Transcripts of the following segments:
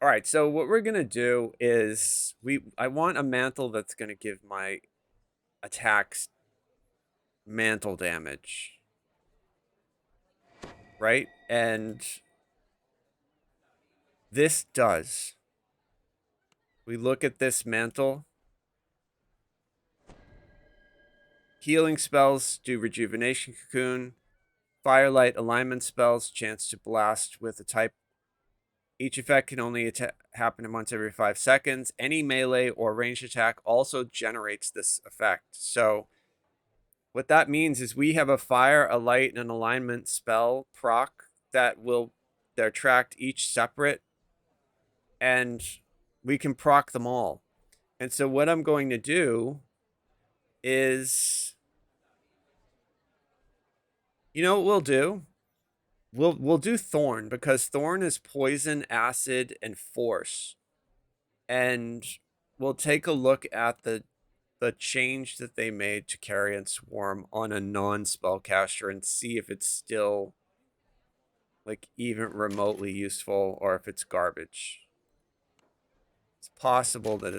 All right, so what we're gonna do is I want a mantle that's gonna give my attacks mantle damage, right? And this does. We look at this mantle. Healing spells do rejuvenation cocoon. Firelight alignment spells, chance to blast with a type. Each effect can only happen once every 5 seconds. Any melee or ranged attack also generates this effect. So what that means is we have a fire, a light, and an alignment spell proc they're tracked each separate, and we can proc them all. And so what I'm going to do is, you know what we'll do? We'll do Thorn, because Thorn is poison, acid, and force. And we'll take a look at the change that they made to Carrion Swarm on a non-spellcaster and see if it's still like even remotely useful or if it's garbage. It's possible that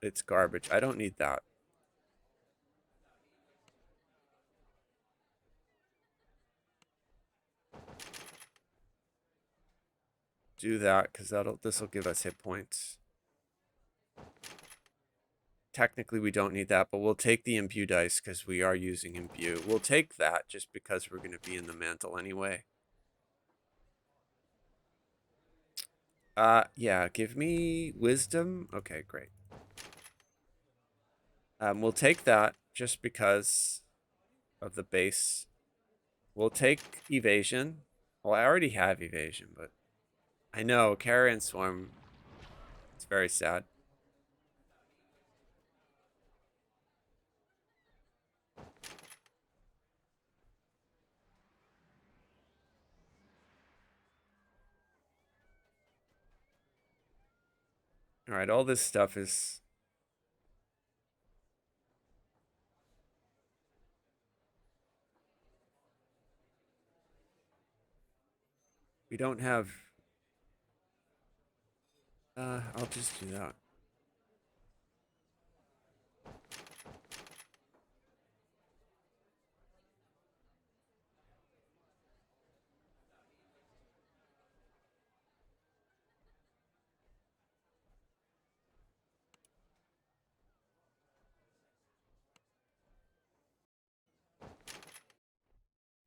it's garbage. I don't need that. Do that because this will give us hit points. Technically, we don't need that, but we'll take the imbue dice because we are using imbue. We'll take that just because we're going to be in the mantle anyway. Yeah, give me wisdom. Okay, great. We'll take that just because of the base. We'll take evasion. Well, I already have evasion, but I know Carrion Swarm. It's very sad. All right, all this stuff is. We don't have. I'll just do that.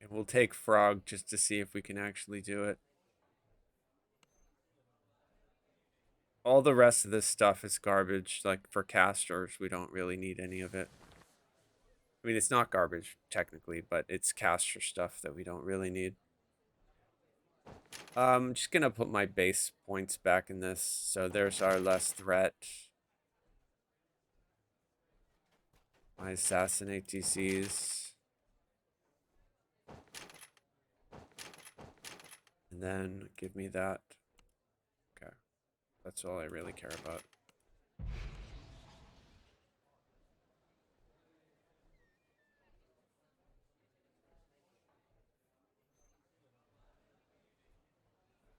And we'll take Frog just to see if we can actually do it. All the rest of this stuff is garbage. Like for casters, we don't really need any of it. I mean, it's not garbage technically, but it's caster stuff that we don't really need. I'm just gonna put my base points back in this. So there's our less threat. My assassinate DCs. And then give me that. Okay. That's all I really care about.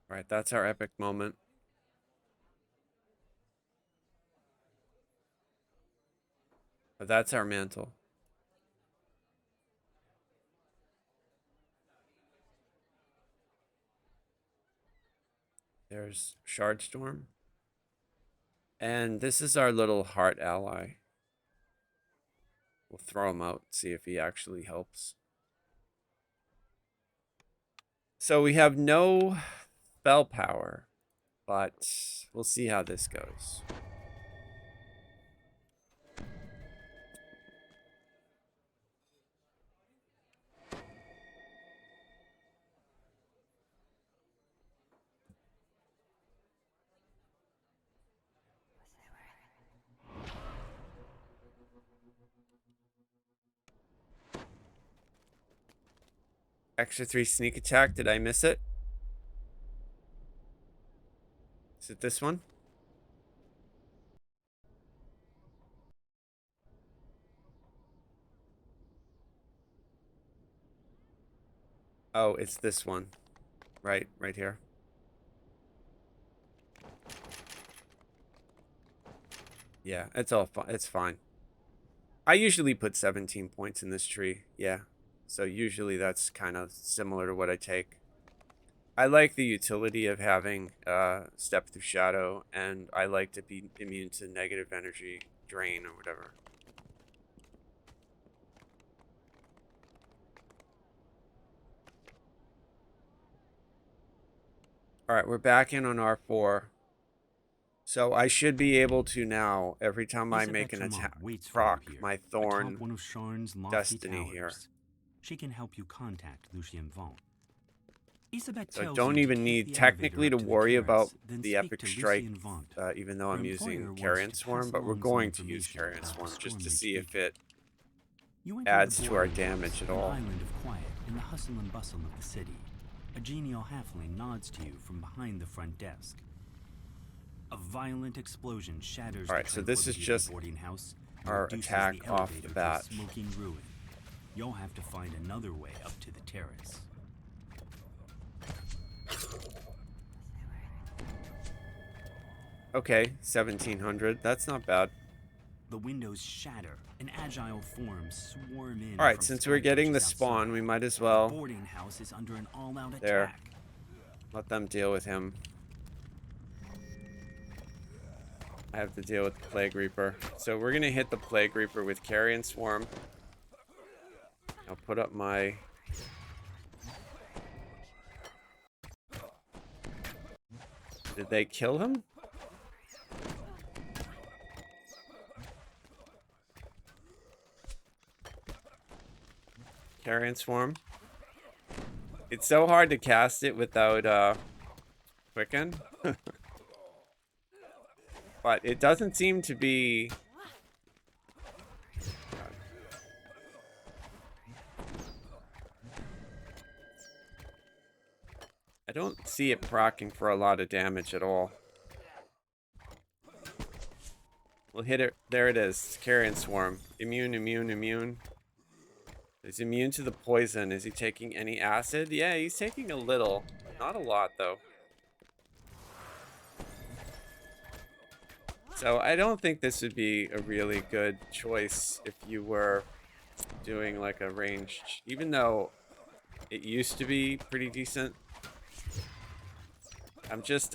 All right, that's our epic moment. But that's our mantle. There's Shardstorm. And this is our little heart ally. We'll throw him out, see if he actually helps. So we have no spell power, but we'll see how this goes. Extra 3 sneak attack. Did I miss it? Is it this one? Oh, it's this one. Right here. Yeah, it's all fine. It's fine. I usually put 17 points in this tree. Yeah. So usually that's kind of similar to what I take. I like the utility of having step through shadow, and I like to be immune to negative energy drain or whatever. All right, we're back in on R4. So I should be able to now, every time I make an attack, proc my Thorn one of Sharn's lofty Destiny here. She can help you contact Lucien Vaughn. So I don't even need technically to worry about the Epic Strike, even though I'm using Carrion Swarm, but we're going to use Carrion Swarm just to see if it adds to our damage at all. Island of quiet in the hustle and bustle of the city. A genial halfling nods to you from behind the front desk. A violent explosion shatters All right, so this is just boarding house our attack off the bat. Smoking ruin. You'll have to find another way up to the terrace. Okay, 1700. That's not bad. The windows shatter, and agile forms swarm in. All right, since we're getting the spawn, we might as well. The boarding house is under an all-out there. attack. Let them deal with him. I have to deal with the Plague Reaper. So we're gonna hit the Plague Reaper with Carrion Swarm. I'll put up my... Did they kill him? Carrion Swarm. It's so hard to cast it without Quicken. But it doesn't seem to be... I don't see it proccing for a lot of damage at all. We'll hit it. There it is. Carrion Swarm. Immune, immune, immune. He's immune to the poison. Is he taking any acid? Yeah, he's taking a little. Not a lot, though. So I don't think this would be a really good choice if you were doing like a ranged, even though it used to be pretty decent.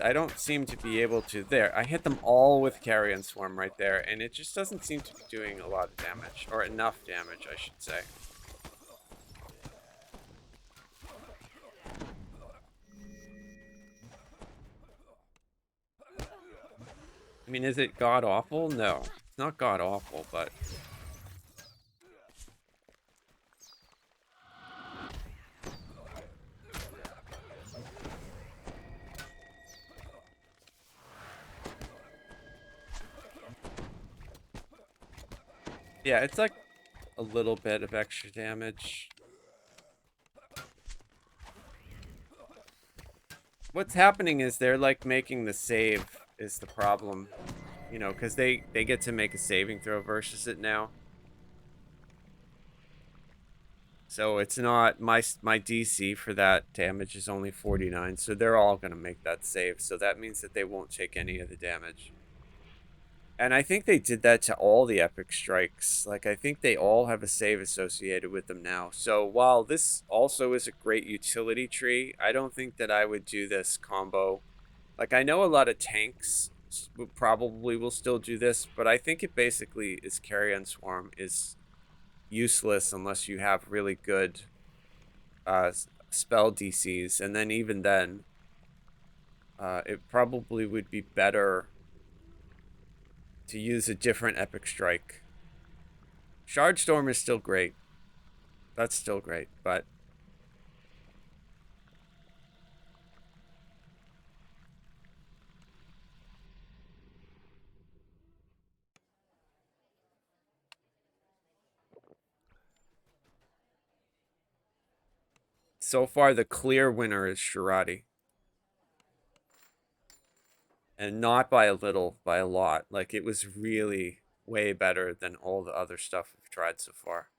I don't seem to be able to. There, I hit them all with Carrion Swarm right there, and it just doesn't seem to be doing a lot of damage, or enough damage, I should say. I mean, is it god-awful? No. It's not god-awful, but... Yeah, it's like a little bit of extra damage. What's happening is they're like making the save is the problem. You know, because they get to make a saving throw versus it now. So it's not, my DC for that damage is only 49, so they're all going to make that save. So that means that they won't take any of the damage. And I think they did that to all the epic strikes. Like, I think they all have a save associated with them now. So while this also is a great utility tree, I don't think that I would do this combo. Like, I know a lot of tanks probably will still do this, but I think it basically is Carrion Swarm is useless unless you have really good spell DCs. And then even then, it probably would be better to use a different epic strike. Shard Storm is still great. That's still great, but so far the clear winner is Shirati. And not by a little, by a lot. Like, it was really way better than all the other stuff we've tried so far.